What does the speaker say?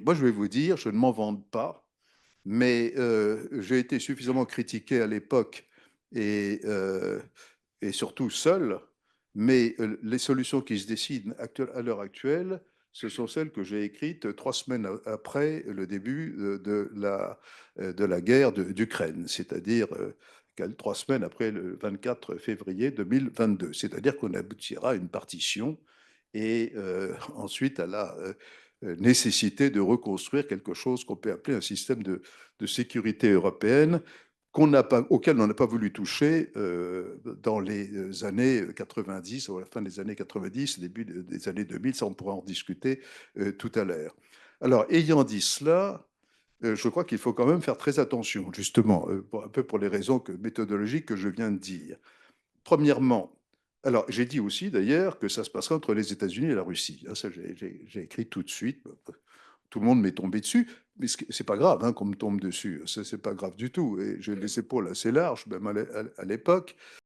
Moi, je vais vous dire, je ne m'en vante pas, mais j'ai été suffisamment critiqué à l'époque et, euh, et surtout seul. Mais les solutions qui se dessinent à l'heure actuelle, ce sont celles que j'ai écrites 3 semaines après le début de la guerre d'Ukraine, c'est-à-dire 3 semaines après le 24 février 2022. C'est-à-dire qu'on aboutira à une partition et ensuite à la nécessité de reconstruire quelque chose qu'on peut appeler un système de sécurité européenne auquel on n'a pas voulu toucher dans les années 90, ou à la fin des années 90, début des années 2000, ça on pourra en discuter tout à l'heure. Alors, ayant dit cela, je crois qu'il faut quand même faire très attention, justement, un peu pour les raisons méthodologiques que je viens de dire. Premièrement, alors j'ai dit aussi d'ailleurs que ça se passerait entre les États-Unis et la Russie. Ça, j'ai écrit tout de suite. Tout le monde m'est tombé dessus, mais c'est pas grave qu'on me tombe dessus. Ça, c'est pas grave du tout. Et j'ai les épaules assez larges, même à l'époque.